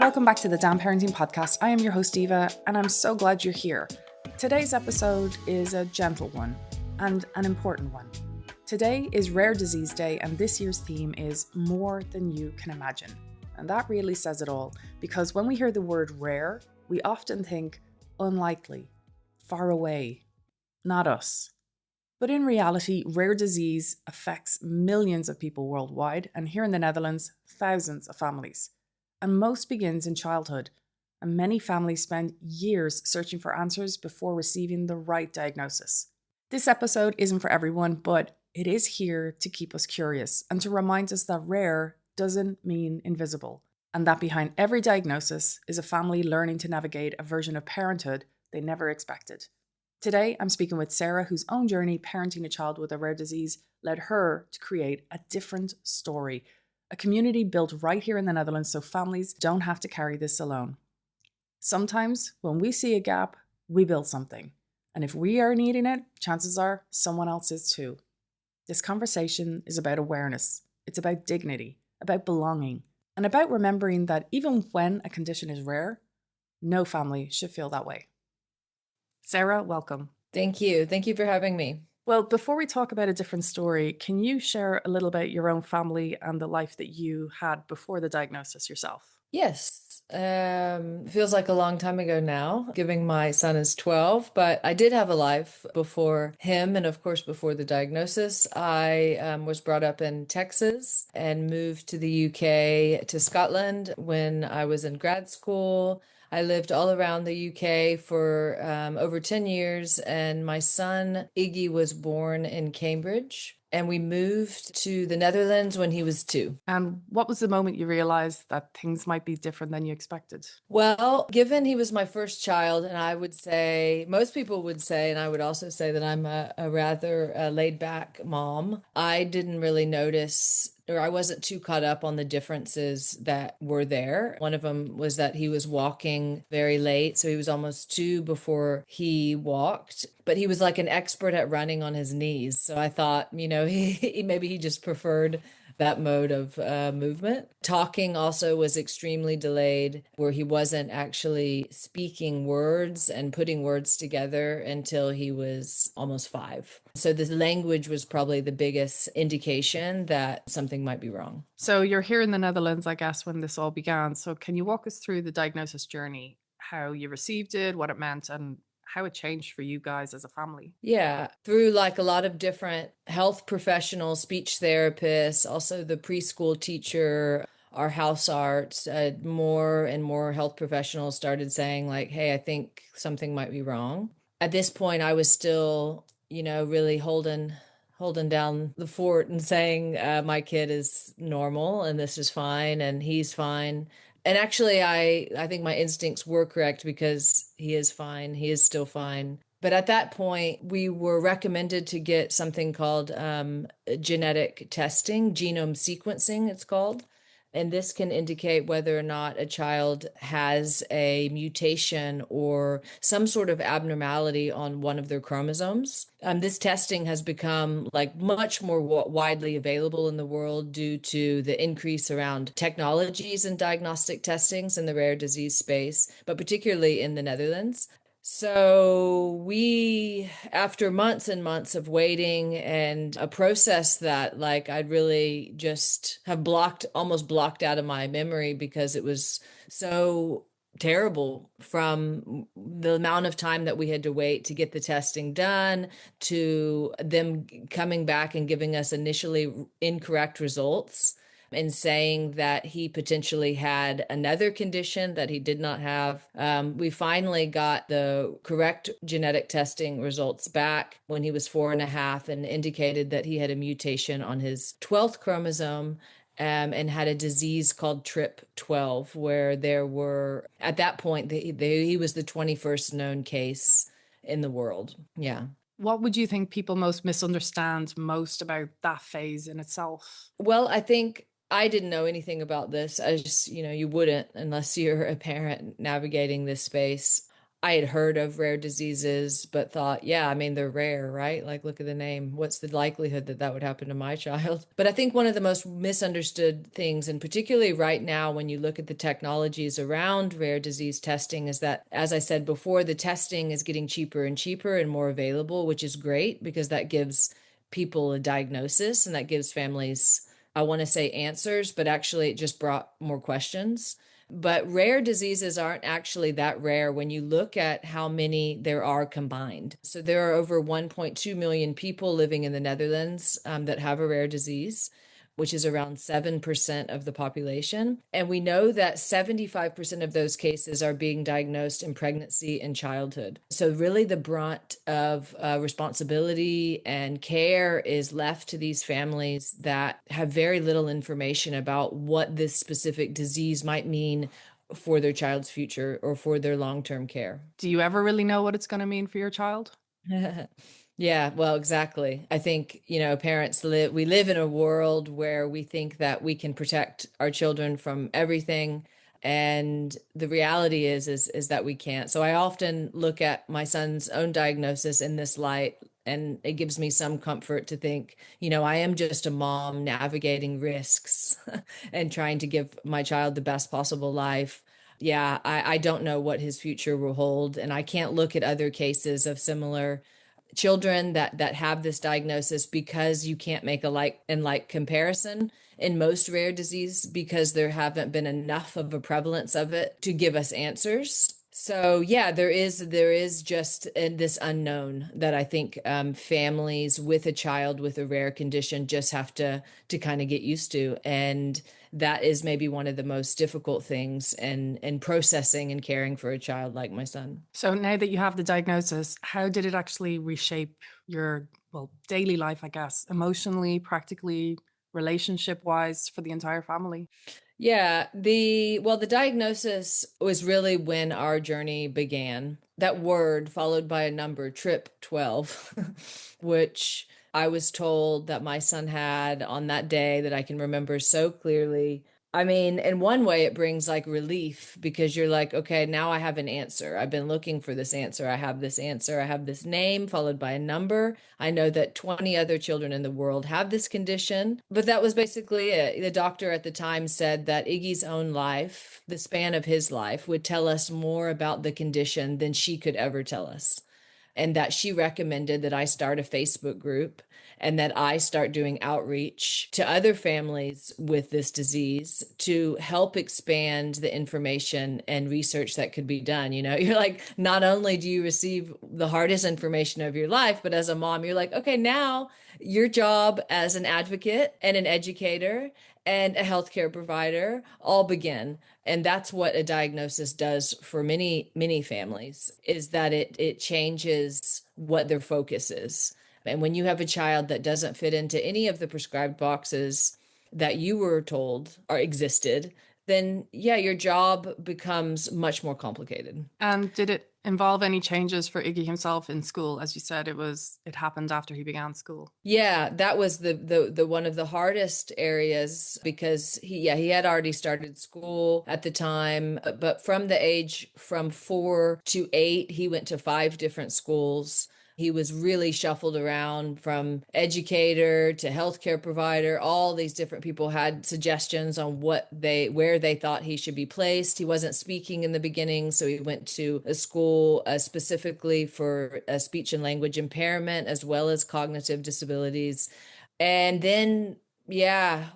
Welcome back to the Damn Parenting Podcast. I am your host, Eva, and I'm so glad you're here. Today's episode is a gentle one and an important one. Today is Rare Disease Day, and this year's theme is More Than You Can Imagine. And that really says it all, because when we hear the word rare, we often think unlikely, far away, not us. But in reality, rare disease affects millions of people worldwide, and here in the Netherlands, thousands of families. And most begins in childhood, and many families spend years searching for answers before receiving the right diagnosis. This episode isn't for everyone, but it is here to keep us curious and to remind us that rare doesn't mean invisible, and that behind every diagnosis is a family learning to navigate a version of parenthood they never expected. Today, I'm speaking with Sarah, whose own journey parenting a child with a rare disease led her to create a different story, a community built right here in the Netherlands so families don't have to carry this alone. Sometimes when we see a gap, we build something. And if we are needing it, chances are someone else is too. This conversation is about awareness. It's about dignity, about belonging, and about remembering that even when a condition is rare, no family should feel that way. Sarah, welcome. Thank you. Thank you for having me. Well, before we talk about a different story, can you share a little about your own family and the life that you had before the diagnosis yourself? Yes. Feels like a long time ago now, given my son is 12, but I did have a life before him. And of course, before the diagnosis, I was brought up in Texas and moved to the UK to Scotland when I was in grad school. I lived all around the UK for over 10 years, and my son, Iggy, was born in Cambridge. And we moved to the Netherlands when he was 2. And what was the moment you realized that things might be different than you expected? Well, given he was my first child, and I would say, most people would say, and I would also say that I'm a rather laid back mom, I didn't really notice, or I wasn't too caught up on the differences that were there. One of them was that he was walking very late. So he was almost 2 before he walked, but he was like an expert at running on his knees. So I thought, maybe he just preferred that mode of movement. Talking also was extremely delayed, where he wasn't actually speaking words and putting words together until he was almost 5. So the language was probably the biggest indication that something might be wrong. So you're here in the Netherlands, I guess, when this all began. So can you walk us through the diagnosis journey, how you received it, what it meant, and how it changed for you guys as a family? Yeah, through like a lot of different health professionals, speech therapists, also the preschool teacher, our house arts, more and more health professionals started saying like, hey, I think something might be wrong. At this point, I was still, really holding down the fort and saying my kid is normal and this is fine and he's fine. And actually, I think my instincts were correct because he is fine. He is still fine. But at that point, we were recommended to get something called genetic testing, genome sequencing, it's called. And this can indicate whether or not a child has a mutation or some sort of abnormality on one of their chromosomes. This testing has become like much more widely available in the world due to the increase around technologies and diagnostic testings in the rare disease space, but particularly in the Netherlands. So we, after months and months of waiting and a process that like I'd really just have almost blocked out of my memory because it was so terrible, from the amount of time that we had to wait to get the testing done to them coming back and giving us initially incorrect results and saying that he potentially had another condition that he did not have. We finally got the correct genetic testing results back when he was 4.5 and indicated that he had a mutation on his 12th chromosome and had a disease called TRP12, where there were, at that point, he was the 21st known case in the world. Yeah. What would you think people most misunderstand most about that phase in itself? Well, I think I didn't know anything about this. I just, you wouldn't unless you're a parent navigating this space. I had heard of rare diseases, but thought, yeah, I mean, they're rare, right? Like, look at the name. What's the likelihood that that would happen to my child? But I think one of the most misunderstood things, and particularly right now, when you look at the technologies around rare disease testing, is that, as I said before, the testing is getting cheaper and cheaper and more available, which is great because that gives people a diagnosis and that gives families, I want to say answers, but actually it just brought more questions. But rare diseases aren't actually that rare when you look at how many there are combined. So there are over 1.2 million people living in the Netherlands that have a rare disease, which is around 7% of the population. And we know that 75% of those cases are being diagnosed in pregnancy and childhood. So, really, the brunt of responsibility and care is left to these families that have very little information about what this specific disease might mean for their child's future or for their long-term care. Do you ever really know what it's going to mean for your child? Yeah, well, exactly. I think, parents we live in a world where we think that we can protect our children from everything. And the reality is that we can't. So I often look at my son's own diagnosis in this light, and it gives me some comfort to think, I am just a mom navigating risks and trying to give my child the best possible life. Yeah, I don't know what his future will hold. And I can't look at other cases of similar children that have this diagnosis because you can't make a like and like comparison in most rare disease because there haven't been enough of a prevalence of it to give us answers. So yeah, there is just this unknown that I think families with a child with a rare condition just have to kind of get used to, and that is maybe one of the most difficult things in processing and caring for a child like my son. So now that you have the diagnosis, how did it actually reshape your, well, daily life, I guess, emotionally, practically, relationship wise for the entire family? Yeah, the diagnosis was really when our journey began. That word followed by a number, trip 12, which I was told that my son had on that day that I can remember so clearly. I mean, in one way, it brings like relief because you're like, okay, now I have an answer. I've been looking for this answer. I have this answer. I have this name followed by a number. I know that 20 other children in the world have this condition, but that was basically it. The doctor at the time said that Iggy's own life, the span of his life, would tell us more about the condition than she could ever tell us, and that she recommended that I start a Facebook group and that I start doing outreach to other families with this disease to help expand the information and research that could be done. You're like, not only do you receive the hardest information of your life, but as a mom, you're like, okay, now your job as an advocate and an educator and a healthcare provider all begin. And that's what a diagnosis does for many, many families, is that it changes what their focus is. And when you have a child that doesn't fit into any of the prescribed boxes that you were told or existed, then yeah, your job becomes much more complicated. And did it involve any changes for Iggy himself in school? As you said, it happened after he began school. Yeah, that was the one of the hardest areas because he had already started school at the time, but from the age from 4 to 8, he went to 5 different schools. He was really shuffled around from educator to healthcare provider. All these different people had suggestions on where they thought he should be placed. He wasn't speaking in the beginning, so he went to a school specifically for speech and language impairment as well as cognitive disabilities. And then yeah,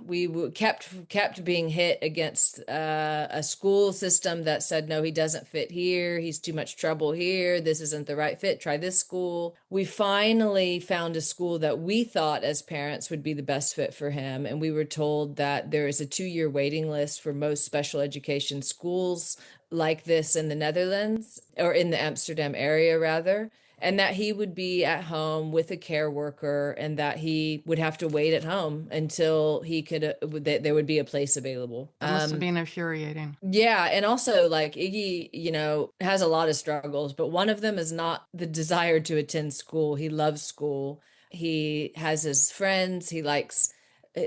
kept being hit against a school system that said, no, he doesn't fit here. He's too much trouble here. This isn't the right fit. Try this school. We finally found a school that we thought as parents would be the best fit for him. And we were told that there is a 2-year waiting list for most special education schools like this in the Netherlands, or in the Amsterdam area, rather, and that he would be at home with a care worker and that he would have to wait at home until he could that there would be a place available. That must have been infuriating. Yeah, and also like Iggy, has a lot of struggles, but one of them is not the desire to attend school. He loves school. He has his friends. He likes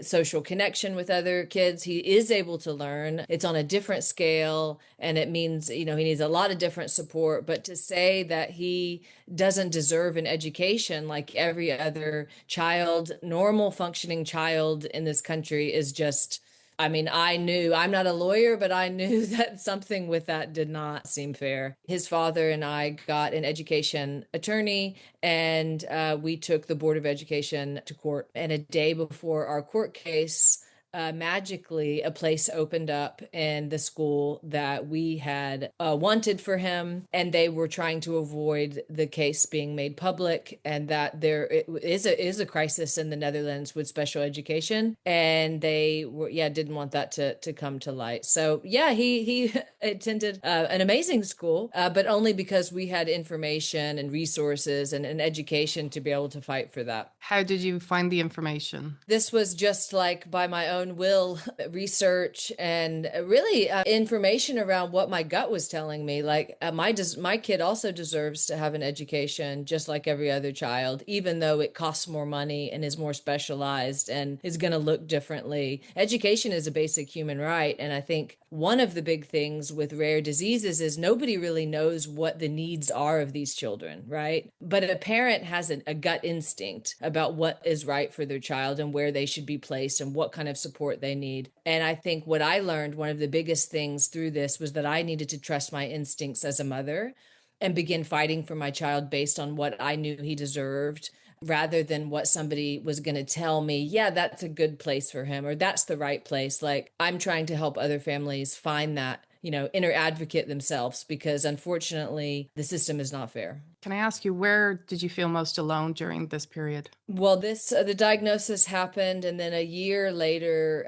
social connection with other kids. He is able to learn. It's on a different scale, and it means, he needs a lot of different support. But to say that he doesn't deserve an education like every other child, normal functioning child in this country, is just, I knew, I'm not a lawyer, but I knew that something with that did not seem fair. His father and I got an education attorney, and we took the Board of Education to court. And a day before our court case, magically, a place opened up in the school that we had wanted for him, and they were trying to avoid the case being made public, and that there is a crisis in the Netherlands with special education, and they didn't want that to come to light. So he attended an amazing school, but only because we had information and resources and an education to be able to fight for that. How did you find the information? This was just like by my own will, research, and really information around what my gut was telling me. Like my kid also deserves to have an education just like every other child, even though it costs more money and is more specialized and is going to look differently. Education is a basic human right. And I think one of the big things with rare diseases is nobody really knows what the needs are of these children, right? But a parent has a gut instinct about what is right for their child and where they should be placed and what kind of support they need. And I think what I learned, one of the biggest things through this, was that I needed to trust my instincts as a mother and begin fighting for my child based on what I knew he deserved, rather than what somebody was going to tell me, yeah, that's a good place for him, or that's the right place. Like, I'm trying to help other families find that, inner advocate themselves, because unfortunately, the system is not fair. Can I ask you, where did you feel most alone during this period? Well, the diagnosis happened, and then a year later,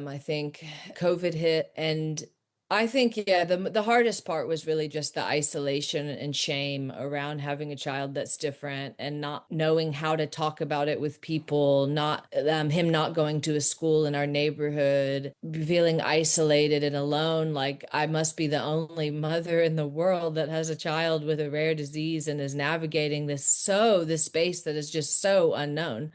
I think COVID hit, and I think, the hardest part was really just the isolation and shame around having a child that's different and not knowing how to talk about it with people, not him not going to a school in our neighborhood, feeling isolated and alone, like I must be the only mother in the world that has a child with a rare disease and is navigating this space that is just so unknown.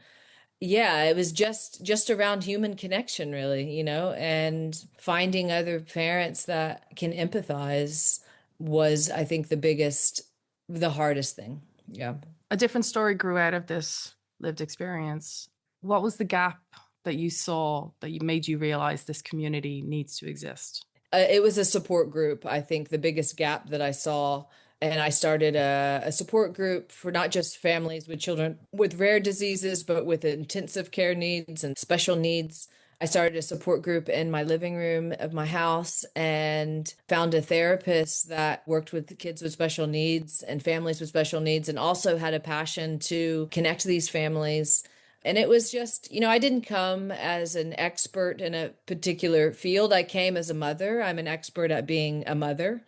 Yeah, it was just around human connection, really, and finding other parents that can empathize was, I think, the hardest thing. Yeah. A different story grew out of this lived experience. What was the gap that you saw that made you realize this community needs to exist? It was a support group. I think the biggest gap that I saw, and I started a support group for not just families with children with rare diseases, but with intensive care needs and special needs. I started a support group in my living room of my house and found a therapist that worked with kids with special needs and families with special needs, and also had a passion to connect these families. And it was just, I didn't come as an expert in a particular field. I came as a mother. I'm an expert at being a mother.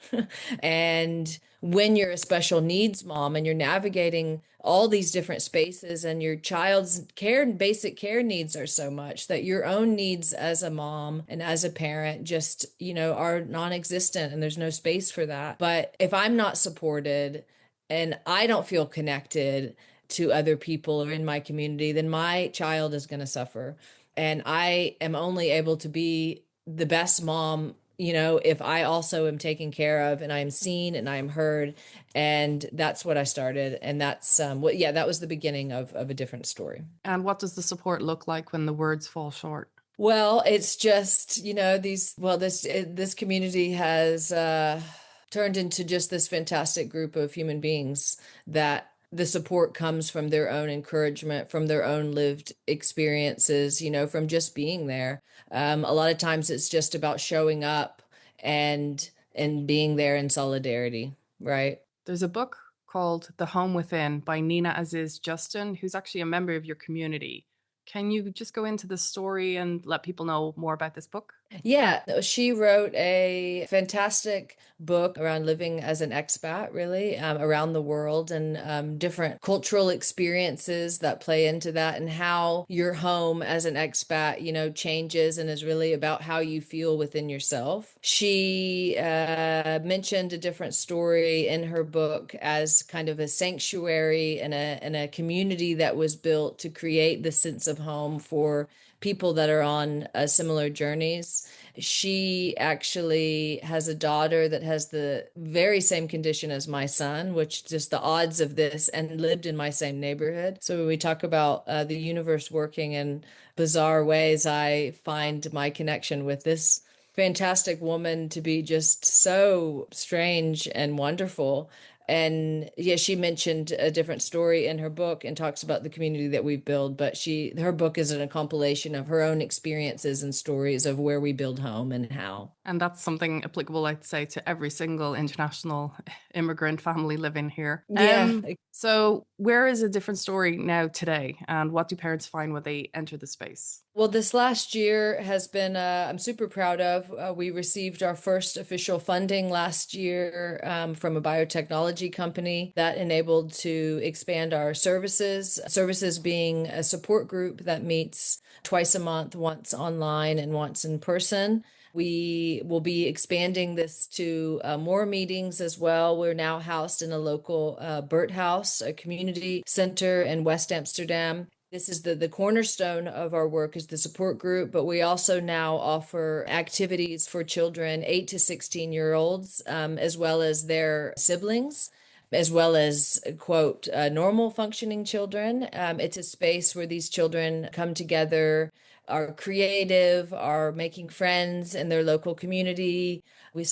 And when you're a special needs mom and you're navigating all these different spaces, and your child's care and basic care needs are so much that your own needs as a mom and as a parent just, are non-existent, and there's no space for that. But if I'm not supported and I don't feel connected to other people or in my community, then my child is going to suffer. And I am only able to be the best mom, if I also am taken care of and I am seen and I am heard. And that's what I started. And that's that was the beginning of a different story. And what does the support look like when the words fall short? Well, it's just, this community has turned into just this fantastic group of human beings that the support comes from their own encouragement, from their own lived experiences, from just being there. A lot of times it's just about showing up and being there in solidarity, right? There's a book called The Home Within by Nina Aziz Justin, who's actually a member of your community. Can you just go into the story and let people know more about this book? Yeah, she wrote a fantastic book around living as an expat, really, around the world, and different cultural experiences that play into that, and how your home as an expat, changes and is really about how you feel within yourself. She mentioned a different story in her book as kind of a sanctuary and a community that was built to create the sense of home for people that are on similar journeys. She actually has a daughter that has the very same condition as my son, which just the odds of this, and lived in my same neighborhood. So when we talk about the universe working in bizarre ways, I find my connection with this fantastic woman to be just so strange and wonderful. And yeah, she mentioned a different story in her book and talks about the community that we've built. But her book is a compilation of her own experiences and stories of where we build home and how. And that's something applicable, I'd say, to every single international immigrant family living here. Yeah. So where is a different story now today? And what do parents find when they enter the space? Well, this last year has been, I'm super proud of. We received our first official funding last year from a biotechnology company that enabled to expand our services. Services being a support group that meets twice a month, once online and once in person. We will be expanding this to more meetings as well. We're now housed in a local Burt House, a community center in West Amsterdam. This is the cornerstone of our work is the support group, but we also now offer activities for children 8 to 16-year-olds, as well as their siblings, as well as, quote, normal functioning children. It's a space where these children come together, are creative, are making friends in their local community. We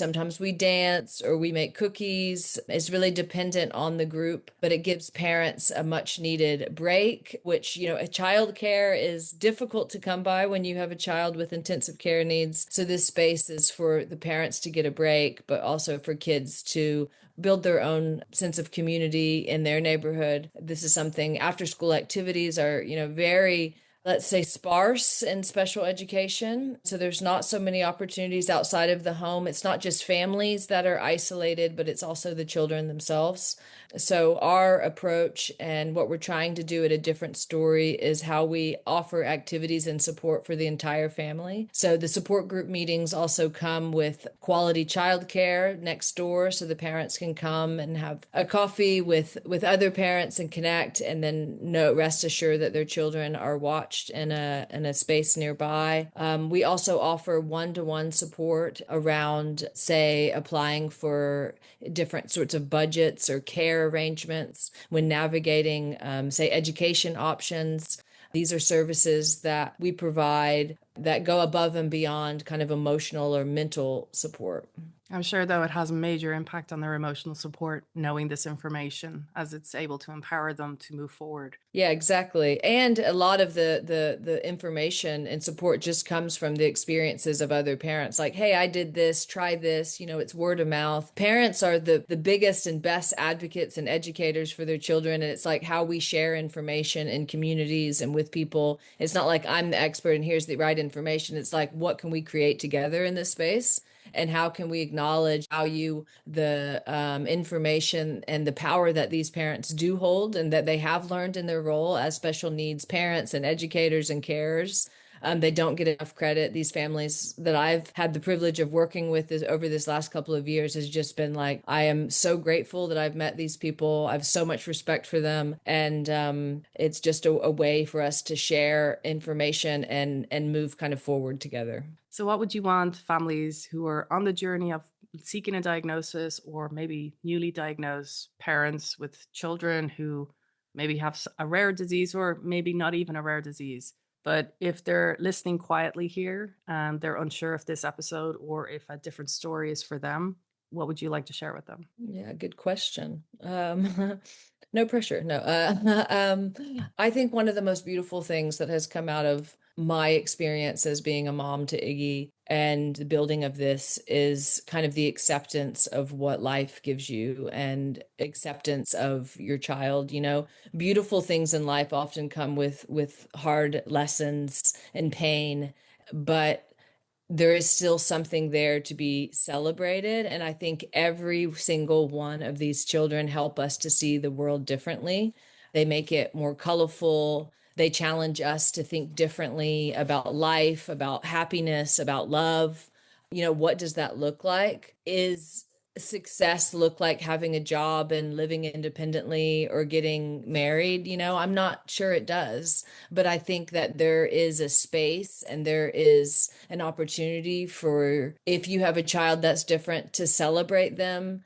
dance or we make cookies. It's really dependent on the group, but it gives parents a much needed break, which, a child care is difficult to come by when you have a child with intensive care needs. So this space is for the parents to get a break, but also for kids to build their own sense of community in their neighborhood. This is something after school activities are, very, let's say, sparse in special education. So there's not so many opportunities outside of the home. It's not just families that are isolated, but it's also the children themselves. So our approach and what we're trying to do at a different story is how we offer activities and support for the entire family. So the support group meetings also come with quality childcare next door, so the parents can come and have a coffee with other parents and connect, and then rest assured that their children are watched in a space nearby. We also offer one-to-one support around, say, applying for different sorts of budgets or care arrangements when navigating, say, education options. These are services that we provide that go above and beyond kind of emotional or mental support. I'm sure, though, it has a major impact on their emotional support, knowing this information, as it's able to empower them to move forward. Yeah, exactly. And a lot of the information and support just comes from the experiences of other parents. Like, hey, I did this, try this, it's word of mouth. Parents are the biggest and best advocates and educators for their children. And it's like how we share information in communities and with people. It's not like I'm the expert and here's the right information. It's like, what can we create together in this space? And how can we acknowledge, value the information and the power that these parents do hold and that they have learned in their role as special needs parents and educators and carers. They don't get enough credit. These families that I've had the privilege of working with over this last couple of years has just been like, I am so grateful that I've met these people. I have so much respect for them. And it's just a way for us to share information and move kind of forward together. So what would you want families who are on the journey of seeking a diagnosis, or maybe newly diagnosed parents with children who maybe have a rare disease or maybe not even a rare disease, but if they're listening quietly here and they're unsure if this episode or if a different story is for them, what would you like to share with them? Yeah, good question. No pressure. No. I think one of the most beautiful things that has come out of my experience as being a mom to Iggy and the building of this is kind of the acceptance of what life gives you and acceptance of your child. Beautiful things in life often come with hard lessons and pain, but there is still something there to be celebrated. And I think every single one of these children help us to see the world differently. They make it more colorful. They challenge us to think differently about life, about happiness, about love. What does that look like is success look like having a job and living independently or getting married? I'm not sure it does, but I think that there is a space and there is an opportunity for, if you have a child that's different, to celebrate them.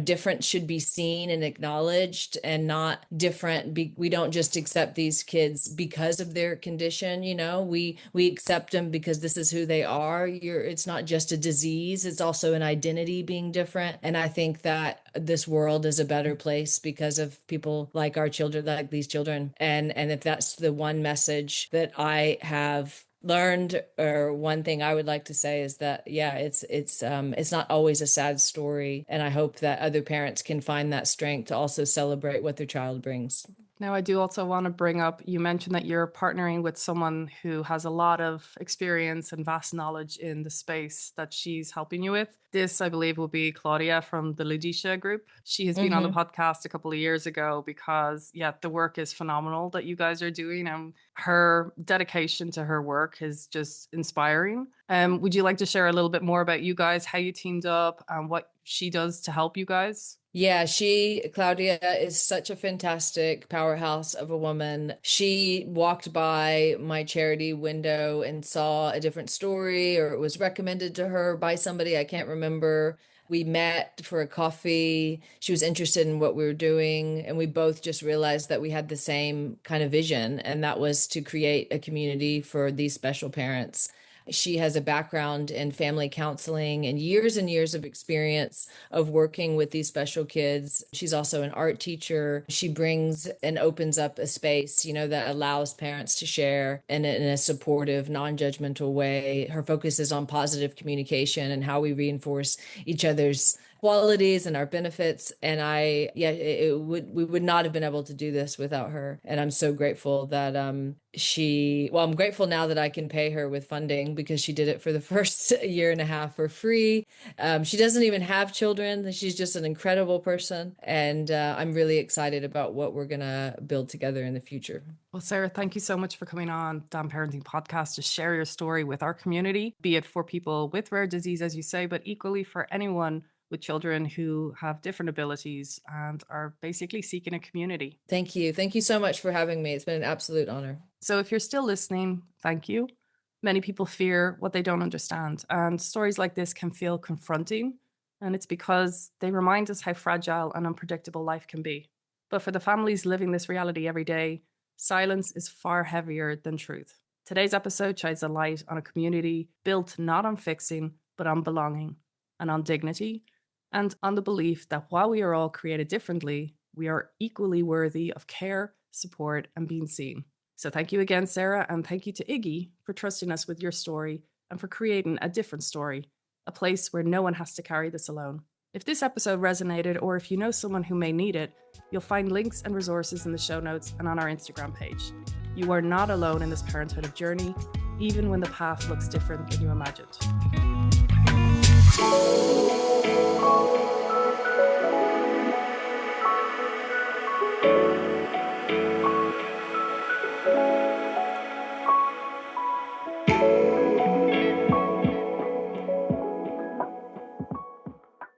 Different should be seen and acknowledged, and not different. We don't just accept these kids because of their condition. We accept them because this is who they are. It's not just a disease, it's also an identity being different. And I think that this world is a better place because of people like our children, like these children. And if that's the one message that I have learned, or one thing I would like to say, is that it's not always a sad story, and I hope that other parents can find that strength to also celebrate what their child brings. Now, I do also want to bring up, you mentioned that you're partnering with someone who has a lot of experience and vast knowledge in the space that she's helping you with. This, I believe, will be Claudia from the Ludicia group. She has been on the podcast a couple of years ago because, the work is phenomenal that you guys are doing, and her dedication to her work is just inspiring. Would you like to share a little bit more about you guys, how you teamed up, and what she does to help you guys? Yeah, Claudia, is such a fantastic powerhouse of a woman. She walked by my charity window and saw a different story, or it was recommended to her by somebody, I can't remember. We met for a coffee. She was interested in what we were doing, and we both just realized that we had the same kind of vision, and that was to create a community for these special parents. She has a background in family counseling and years of experience of working with these special kids. She's also an art teacher. She brings and opens up a space, that allows parents to share in a supportive, non-judgmental way. Her focus is on positive communication and how we reinforce each other's qualities and our benefits. And we would not have been able to do this without her. And I'm so grateful that I'm grateful now that I can pay her with funding, because she did it for the first year and a half for free. She doesn't even have children. She's just an incredible person. And I'm really excited about what we're going to build together in the future. Well, Sarah, thank you so much for coming on Damn Parenting Podcast to share your story with our community, be it for people with rare disease, as you say, but equally for anyone with children who have different abilities and are basically seeking a community. Thank you. Thank you so much for having me. It's been an absolute honor. So if you're still listening, thank you. Many people fear what they don't understand, and stories like this can feel confronting, and it's because they remind us how fragile and unpredictable life can be. But for the families living this reality every day, silence is far heavier than truth. Today's episode shines a light on a community built not on fixing, but on belonging and on dignity, and on the belief that while we are all created differently, we are equally worthy of care, support, and being seen. So thank you again, Sarah, and thank you to Iggy for trusting us with your story and for creating a different story, a place where no one has to carry this alone. If this episode resonated, or if you know someone who may need it, you'll find links and resources in the show notes and on our Instagram page. You are not alone in this parenthood journey, even when the path looks different than you imagined.